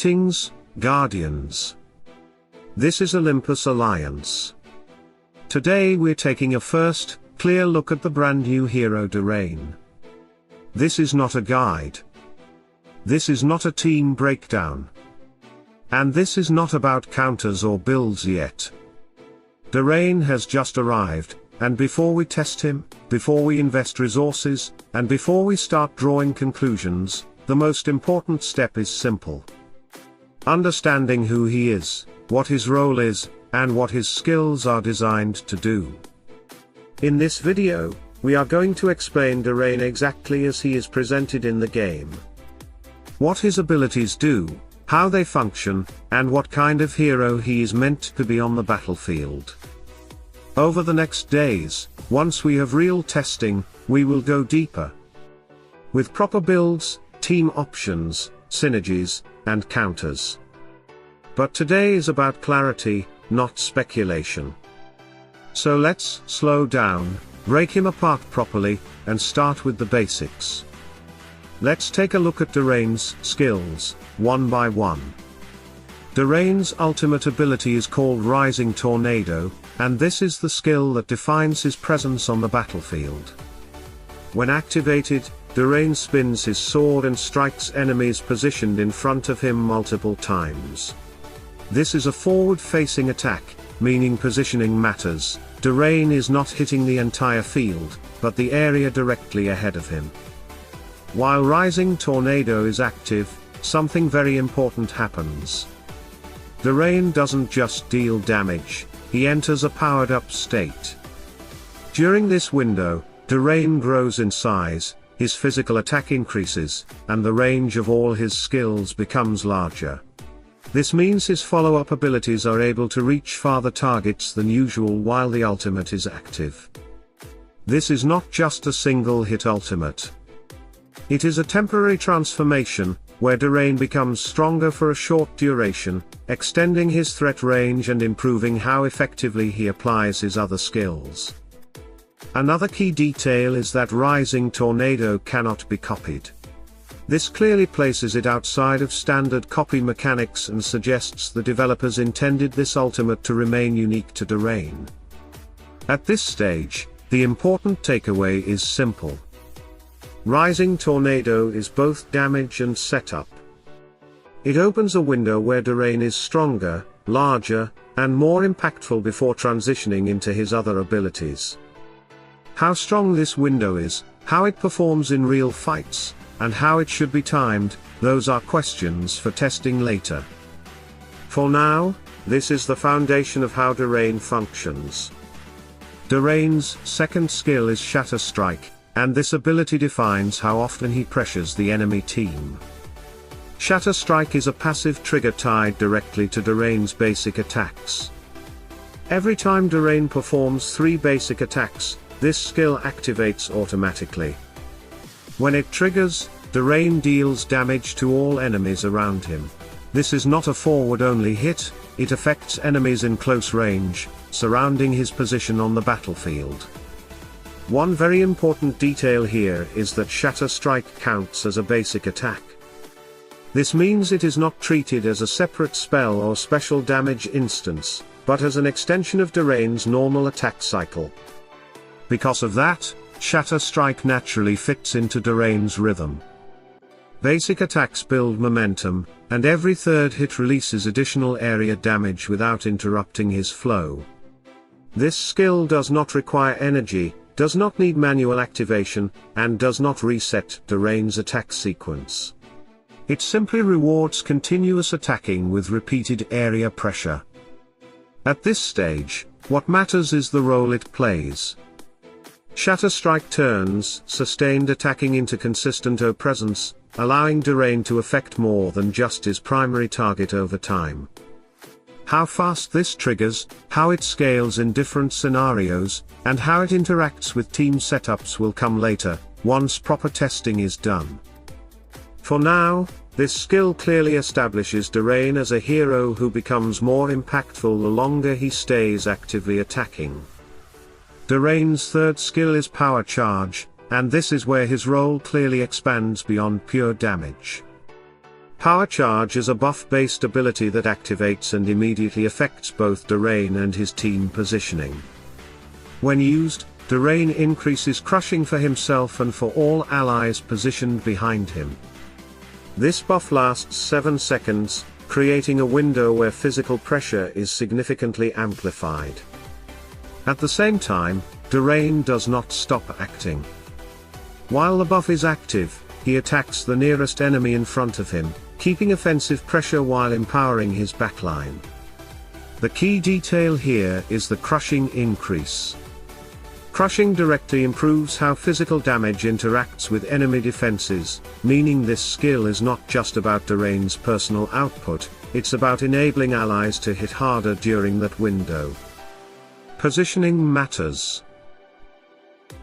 Greetings, Guardians. This is Olympus Alliance. Today we're taking a first, clear look at the brand new hero Drayne. This is not a guide. This is not a team breakdown. And this is not about counters or builds yet. Drayne has just arrived, and before we test him, before we invest resources, and before we start drawing conclusions, the most important step is simple. Understanding who he is, what his role is, and what his skills are designed to do. In this video, we are going to explain Drayne exactly as he is presented in the game. What his abilities do, how they function, and what kind of hero he is meant to be on the battlefield. Over the next days, once we have real testing, we will go deeper. With proper builds, team options, synergies, and counters. But today is about clarity, not speculation. So let's slow down, break him apart properly, and start with the basics. Let's take a look at Drayne's skills, one by one. Drayne's ultimate ability is called Rising Tornado, and this is the skill that defines his presence on the battlefield. When activated, Drayne spins his sword and strikes enemies positioned in front of him multiple times. This is a forward-facing attack, meaning positioning matters. Drayne is not hitting the entire field, but the area directly ahead of him. While Rising Tornado is active, something very important happens. Drayne doesn't just deal damage, he enters a powered-up state. During this window, Drayne grows in size, his physical attack increases, and the range of all his skills becomes larger. This means his follow-up abilities are able to reach farther targets than usual while the ultimate is active. This is not just a single-hit ultimate. It is a temporary transformation, where Drayne becomes stronger for a short duration, extending his threat range and improving how effectively he applies his other skills. Another key detail is that Rising Tornado cannot be copied. This clearly places it outside of standard copy mechanics and suggests the developers intended this ultimate to remain unique to Drayne. At this stage, the important takeaway is simple. Rising Tornado is both damage and setup. It opens a window where Drayne is stronger, larger, and more impactful before transitioning into his other abilities. How strong this window is, how it performs in real fights, and how it should be timed, those are questions for testing later. For now, this is the foundation of how Drayne functions. Drayne's second skill is Shatter Strike, and this ability defines how often he pressures the enemy team. Shatter Strike is a passive trigger tied directly to Drayne's basic attacks. Every time Drayne performs 3 basic attacks, this skill activates automatically. When it triggers, Drayne deals damage to all enemies around him. This is not a forward-only hit, it affects enemies in close range, surrounding his position on the battlefield. One very important detail here is that Shatter Strike counts as a basic attack. This means it is not treated as a separate spell or special damage instance, but as an extension of Drayne's normal attack cycle. Because of that, Shatter Strike naturally fits into Drayne's rhythm. Basic attacks build momentum, and every third hit releases additional area damage without interrupting his flow. This skill does not require energy, does not need manual activation, and does not reset Drayne's attack sequence. It simply rewards continuous attacking with repeated area pressure. At this stage, what matters is the role it plays. Shatter Strike turns sustained attacking into consistent presence, allowing Drayne to affect more than just his primary target over time. How fast this triggers, how it scales in different scenarios, and how it interacts with team setups will come later, once proper testing is done. For now, this skill clearly establishes Drayne as a hero who becomes more impactful the longer he stays actively attacking. Drayne's third skill is Power Charge, and this is where his role clearly expands beyond pure damage. Power Charge is a buff-based ability that activates and immediately affects both Drayne and his team positioning. When used, Drayne increases crushing for himself and for all allies positioned behind him. This buff lasts 7 seconds, creating a window where physical pressure is significantly amplified. At the same time, Drayne does not stop acting. While the buff is active, he attacks the nearest enemy in front of him, keeping offensive pressure while empowering his backline. The key detail here is the crushing increase. Crushing directly improves how physical damage interacts with enemy defenses, meaning this skill is not just about Drayne's personal output, it's about enabling allies to hit harder during that window. Positioning matters.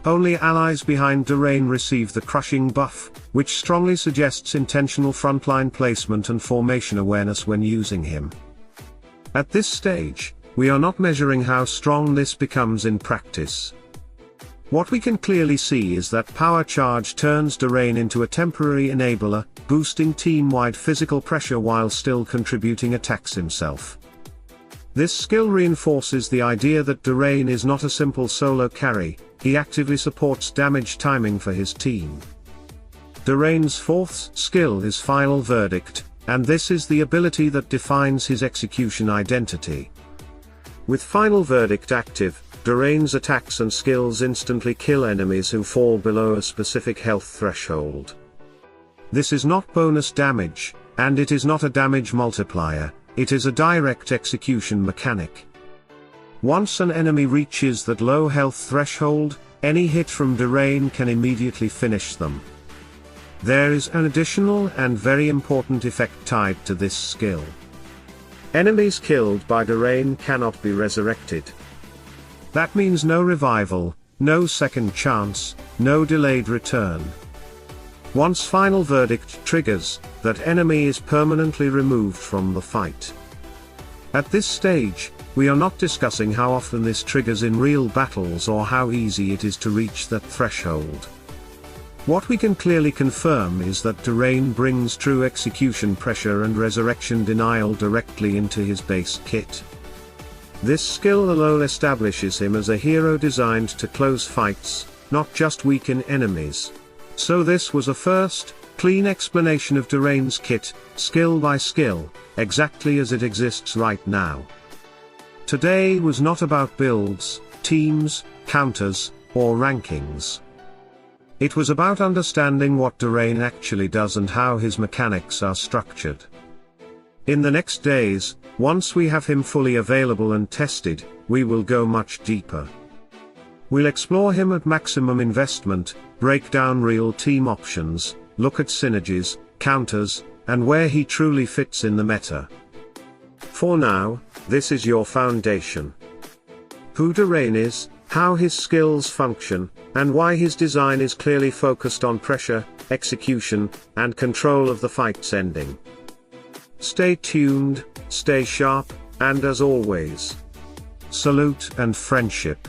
Only allies behind Drayne receive the crushing buff, which strongly suggests intentional frontline placement and formation awareness when using him. At this stage, we are not measuring how strong this becomes in practice. What we can clearly see is that Power Charge turns Drayne into a temporary enabler, boosting team-wide physical pressure while still contributing attacks himself. This skill reinforces the idea that Drayne is not a simple solo carry, he actively supports damage timing for his team. Drayne's fourth skill is Final Verdict, and this is the ability that defines his execution identity. With Final Verdict active, Drayne's attacks and skills instantly kill enemies who fall below a specific health threshold. This is not bonus damage, and it is not a damage multiplier, it is a direct execution mechanic. Once an enemy reaches that low health threshold, any hit from Drayne can immediately finish them. There is an additional and very important effect tied to this skill. Enemies killed by Drayne cannot be resurrected. That means no revival, no second chance, no delayed return. Once Final Verdict triggers, that enemy is permanently removed from the fight. At this stage, we are not discussing how often this triggers in real battles or how easy it is to reach that threshold. What we can clearly confirm is that Drayne brings true execution pressure and resurrection denial directly into his base kit. This skill alone establishes him as a hero designed to close fights, not just weaken enemies. So this was a first, clean explanation of Drayne's kit, skill by skill, exactly as it exists right now. Today was not about builds, teams, counters, or rankings. It was about understanding what Drayne actually does and how his mechanics are structured. In the next days, once we have him fully available and tested, we will go much deeper. We'll explore him at maximum investment, break down real team options, look at synergies, counters, and where he truly fits in the meta. For now, this is your foundation. Who Drayne is, how his skills function, and why his design is clearly focused on pressure, execution, and control of the fight's ending. Stay tuned, stay sharp, and as always, salute and friendship.